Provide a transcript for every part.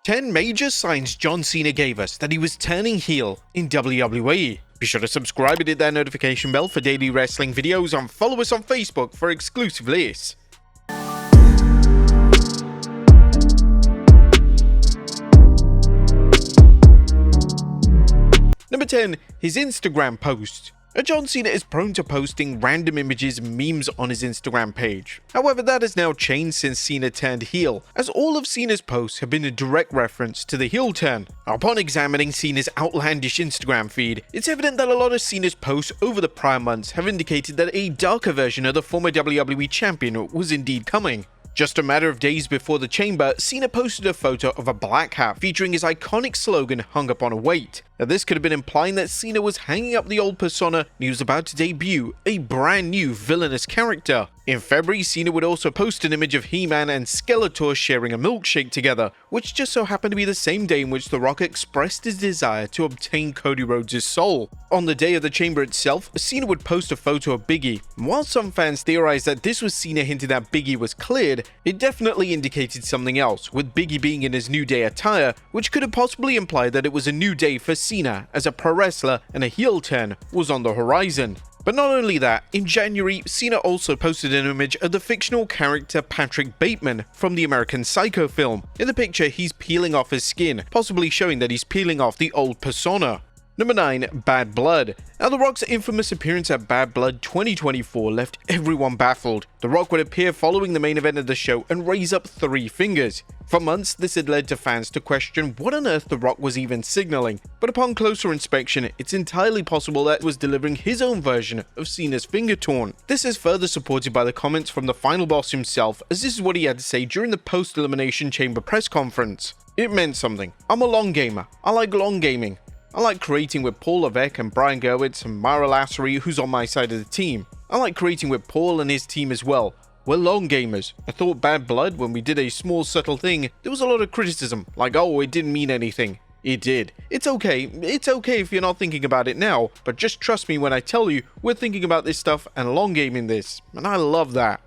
10 major signs John Cena gave us that he was turning heel in WWE. Be sure to subscribe and hit that notification bell for daily wrestling videos, and follow us on Facebook for exclusive lists. Number 10. His Instagram posts. John Cena is prone to posting random images and memes on his Instagram page. However, that has now changed since Cena turned heel, as all of Cena's posts have been a direct reference to the heel turn. Upon examining Cena's outlandish Instagram feed, it's evident that a lot of Cena's posts over the prior months have indicated that a darker version of the former WWE champion was indeed coming. Just a matter of days before the Chamber, Cena posted a photo of a black hat featuring his iconic slogan hung up on a weight. Now, this could have been implying that Cena was hanging up the old persona and he was about to debut a brand new villainous character. In February, Cena would also post an image of He-Man and Skeletor sharing a milkshake together, which just so happened to be the same day in which The Rock expressed his desire to obtain Cody Rhodes' soul. On the day of the Chamber itself, Cena would post a photo of Biggie. While some fans theorized that this was Cena hinting that Biggie was cleared, it definitely indicated something else, with Biggie being in his New Day attire, which could have possibly implied that it was a new day for Cena as a pro wrestler and a heel turn was on the horizon. But not only that, in January, Cena also posted an image of the fictional character Patrick Bateman from the American Psycho film. In the picture, he's peeling off his skin, possibly showing that he's peeling off the old persona. Number 9. Bad Blood. Now, The Rock's infamous appearance at Bad Blood 2024 left everyone baffled. The Rock would appear following the main event of the show and raise up 3 fingers. For months, this had led to fans to question what on earth The Rock was even signaling, but upon closer inspection, it's entirely possible that he was delivering his own version of Cena's finger torn. This is further supported by the comments from the final boss himself, as this is what he had to say during the post-Elimination Chamber press conference. It meant something. I'm a long gamer. I like long gaming. I like creating with Paul Levesque and Brian Gerwitz and Myra Lassery, who's on my side of the team. I like creating with Paul and his team as well. We're long gamers. I thought Bad Blood, when we did a small subtle thing, there was a lot of criticism, like, oh, it didn't mean anything. It did. It's okay if you're not thinking about it now, but just trust me when I tell you, we're thinking about this stuff and long gaming this, and I love that.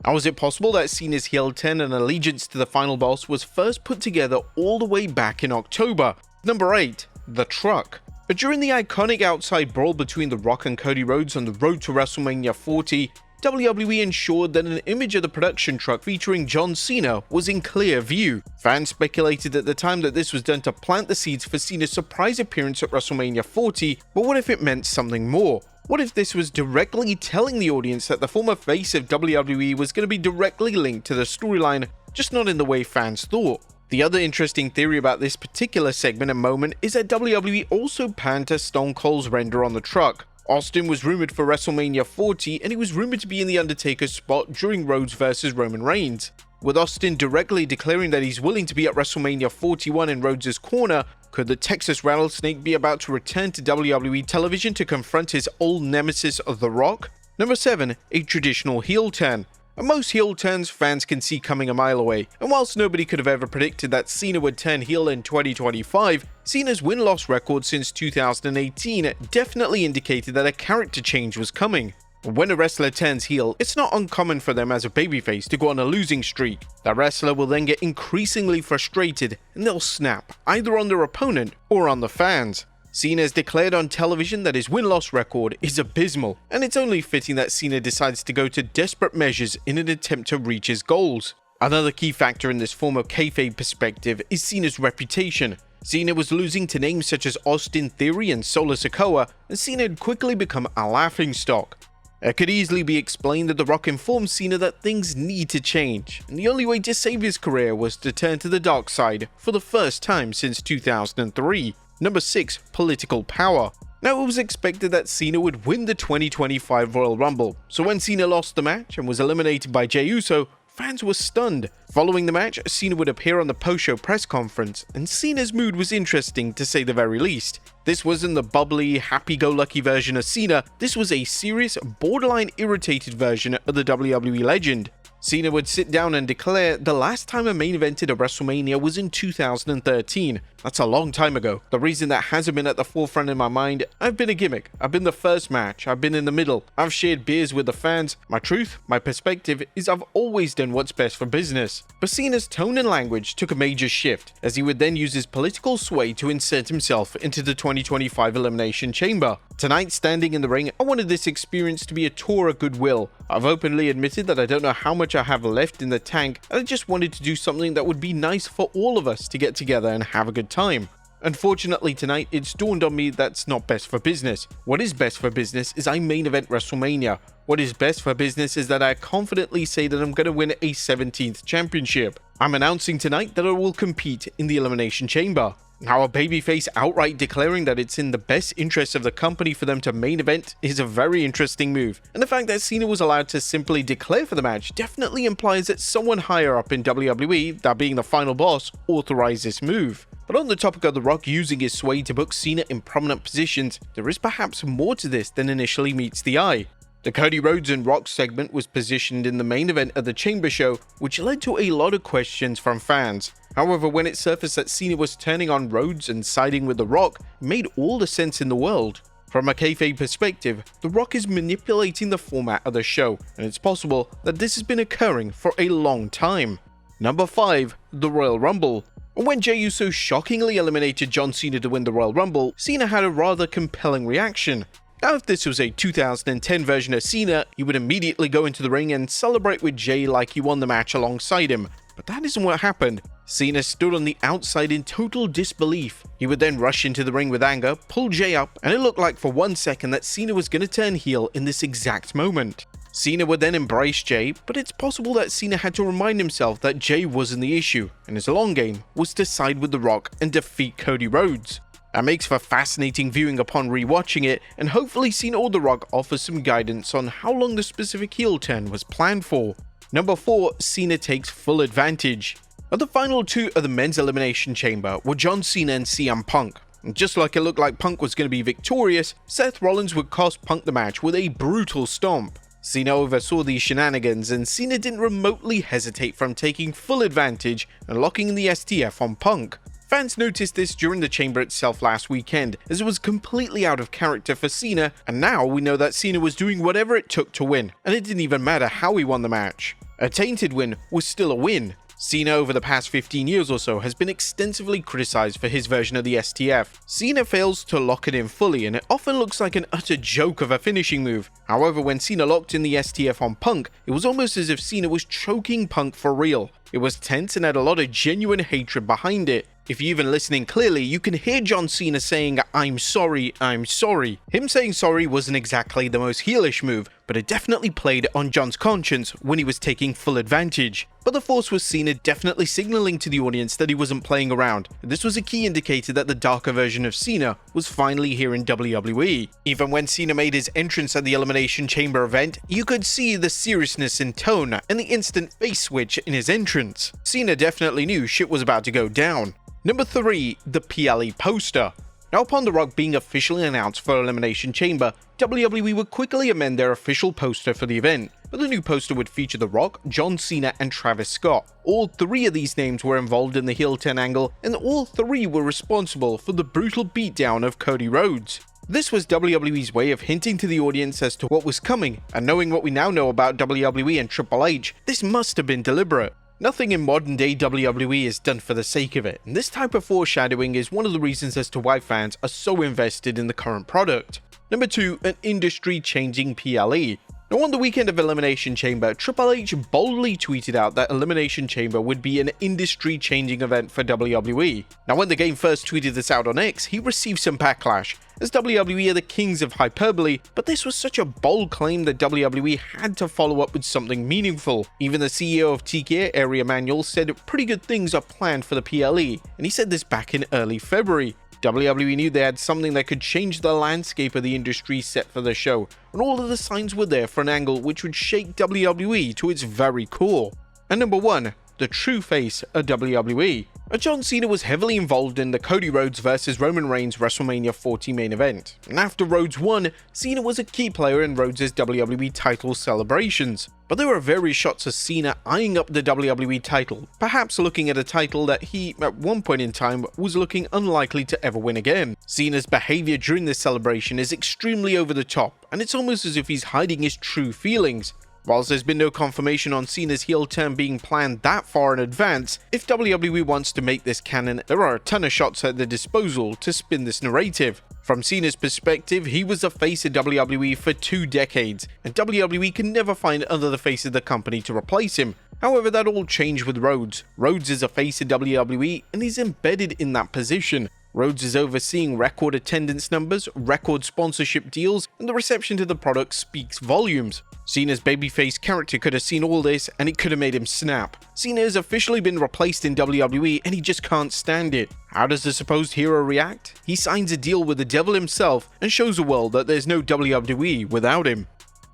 How is it possible that Cena's heel turn and allegiance to the final boss was first put together all the way back in October? Number 8. The Truck. But during the iconic outside brawl between The Rock and Cody Rhodes on the road to WrestleMania 40, WWE ensured that an image of the production truck featuring John Cena was in clear view. Fans speculated at the time that this was done to plant the seeds for Cena's surprise appearance at WrestleMania 40, but what if it meant something more? What if this was directly telling the audience that the former face of WWE was going to be directly linked to the storyline, just not in the way fans thought? The other interesting theory about this particular segment and moment is that WWE also panned to Stone Cold's render on the truck. Austin was rumored for WrestleMania 40, and he was rumored to be in The Undertaker's spot during Rhodes vs. Roman Reigns. With Austin directly declaring that he's willing to be at WrestleMania 41 in Rhodes' corner, could the Texas Rattlesnake be about to return to WWE television to confront his old nemesis of The Rock? Number 7. A traditional heel turn. Most heel turns fans can see coming a mile away, and whilst nobody could have ever predicted that Cena would turn heel in 2025, Cena's win-loss record since 2018 definitely indicated that a character change was coming. When a wrestler turns heel, it's not uncommon for them as a babyface to go on a losing streak. That wrestler will then get increasingly frustrated and they'll snap, either on their opponent or on the fans. Cena has declared on television that his win-loss record is abysmal, and it's only fitting that Cena decides to go to desperate measures in an attempt to reach his goals. Another key factor in this form of kayfabe perspective is Cena's reputation. Cena was losing to names such as Austin Theory and Solo Sikoa, and Cena had quickly become a laughingstock. It could easily be explained that The Rock informed Cena that things need to change, and the only way to save his career was to turn to the dark side for the first time since 2003. Number 6. Political power. Now, it was expected that Cena would win the 2025 Royal Rumble, so when Cena lost the match and was eliminated by Jey Uso, fans were stunned. Following the match, Cena would appear on the post-show press conference, and Cena's mood was interesting to say the very least. This wasn't the bubbly, happy-go-lucky version of Cena, this was a serious, borderline irritated version of the WWE legend. Cena would sit down and declare the last time a main evented a WrestleMania was in 2013. That's a long time ago. The reason that hasn't been at the forefront in my mind, I've been a gimmick. I've been the first match. I've been in the middle. I've shared beers with the fans. My truth, my perspective is I've always done what's best for business. But Cena's tone and language took a major shift, as he would then use his political sway to insert himself into the 2025 Elimination Chamber. Tonight, standing in the ring, I wanted this experience to be a tour of goodwill. I've openly admitted that I don't know how much I have left in the tank, and I just wanted to do something that would be nice for all of us to get together and have a good time. Unfortunately tonight, it's dawned on me that's not best for business. What is best for business is I main event WrestleMania. What is best for business is that I confidently say that I'm going to win a 17th championship. I'm announcing tonight that I will compete in the Elimination Chamber. Now, a babyface outright declaring that it's in the best interest of the company for them to main event is a very interesting move, and the fact that Cena was allowed to simply declare for the match definitely implies that someone higher up in WWE, that being the final boss, authorized this move. But on the topic of The Rock using his sway to book Cena in prominent positions, there is perhaps more to this than initially meets the eye. The Cody Rhodes and Rock segment was positioned in the main event of the Chamber show, which led to a lot of questions from fans. However, when it surfaced that Cena was turning on Rhodes and siding with The Rock, it made all the sense in the world. From a kayfabe perspective, The Rock is manipulating the format of the show, and it's possible that this has been occurring for a long time. Number 5. The Royal Rumble. When Jey Uso shockingly eliminated John Cena to win the Royal Rumble, Cena had a rather compelling reaction. Now, if this was a 2010 version of Cena, he would immediately go into the ring and celebrate with Jey like he won the match alongside him. But that isn't what happened. Cena stood on the outside in total disbelief. He would then rush into the ring with anger, pull Jey up, and it looked like for 1 second that Cena was going to turn heel in this exact moment. Cena would then embrace Jey, but it's possible that Cena had to remind himself that Jey wasn't the issue, and his long game was to side with The Rock and defeat Cody Rhodes. That makes for fascinating viewing upon rewatching it, and hopefully Cena or The Rock offers some guidance on how long the specific heel turn was planned for. Number 4. Cena takes full advantage. Now, the final two of the men's elimination chamber were John Cena and CM Punk. And just like it looked like Punk was going to be victorious, Seth Rollins would cost Punk the match with a brutal stomp. Cena oversaw these shenanigans, and Cena didn't remotely hesitate from taking full advantage and locking the STF on Punk. Fans noticed this during the chamber itself last weekend, as it was completely out of character for Cena, and now we know that Cena was doing whatever it took to win, and it didn't even matter how he won the match. A tainted win was still a win. Cena over the past 15 years or so has been extensively criticized for his version of the STF. Cena fails to lock it in fully, and it often looks like an utter joke of a finishing move. However, when Cena locked in the STF on Punk, it was almost as if Cena was choking Punk for real. It was tense and had a lot of genuine hatred behind it. If you're even listening clearly, you can hear John Cena saying, "I'm sorry, I'm sorry." Him saying sorry wasn't exactly the most heelish move, but it definitely played on John's conscience when he was taking full advantage. But the force was Cena definitely signaling to the audience that he wasn't playing around. This was a key indicator that the darker version of Cena was finally here in WWE. Even when Cena made his entrance at the Elimination Chamber event, you could see the seriousness in tone and the instant face switch in his entrance. Cena definitely knew shit was about to go down. Number 3. The PLE poster. Now, upon The Rock being officially announced for Elimination Chamber, WWE would quickly amend their official poster for the event. But the new poster would feature The Rock, John Cena, and Travis Scott. All three of these names were involved in the heel turn angle, and all three were responsible for the brutal beatdown of Cody Rhodes. This was WWE's way of hinting to the audience as to what was coming, and knowing what we now know about WWE and Triple H, this must have been deliberate. Nothing in modern day WWE is done for the sake of it, and this type of foreshadowing is one of the reasons as to why fans are so invested in the current product. Number 2. An industry-changing PLE. Now, on the weekend of Elimination Chamber, Triple H boldly tweeted out that Elimination Chamber would be an industry-changing event for WWE. Now, when the game first tweeted this out on X, he received some backlash, as WWE are the kings of hyperbole, but this was such a bold claim that WWE had to follow up with something meaningful. Even the CEO of TK, Area Manuel, said pretty good things are planned for the PLE, and he said this back in early February. WWE knew they had something that could change the landscape of the industry set for the show, and all of the signs were there for an angle which would shake WWE to its very core. And number 1. The true face of WWE. John Cena was heavily involved in the Cody Rhodes vs Roman Reigns WrestleMania 40 main event, and after Rhodes won, Cena was a key player in Rhodes' WWE title celebrations. But there were various shots of Cena eyeing up the WWE title, perhaps looking at a title that he, at one point in time, was looking unlikely to ever win again. Cena's behavior during this celebration is extremely over the top, and it's almost as if he's hiding his true feelings. Whilst there's been no confirmation on Cena's heel turn being planned that far in advance, if WWE wants to make this canon, there are a ton of shots at their disposal to spin this narrative. From Cena's perspective, he was the face of WWE for 2 decades, and WWE can never find another face of the company to replace him. However, that all changed with Rhodes. Rhodes is a face of WWE, and he's embedded in that position. Rhodes is overseeing record attendance numbers, record sponsorship deals, and the reception to the product speaks volumes. Cena's babyface character could have seen all this, and it could have made him snap. Cena has officially been replaced in WWE, and he just can't stand it. How does the supposed hero react? He signs a deal with the devil himself, and shows the world that there's no WWE without him.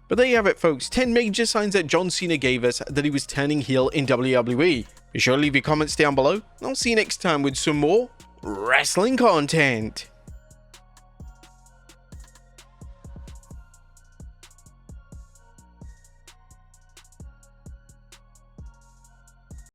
But there you have it, folks, 10 major signs that John Cena gave us that he was turning heel in WWE. Be sure to leave your comments down below, and I'll see you next time with some more wrestling content.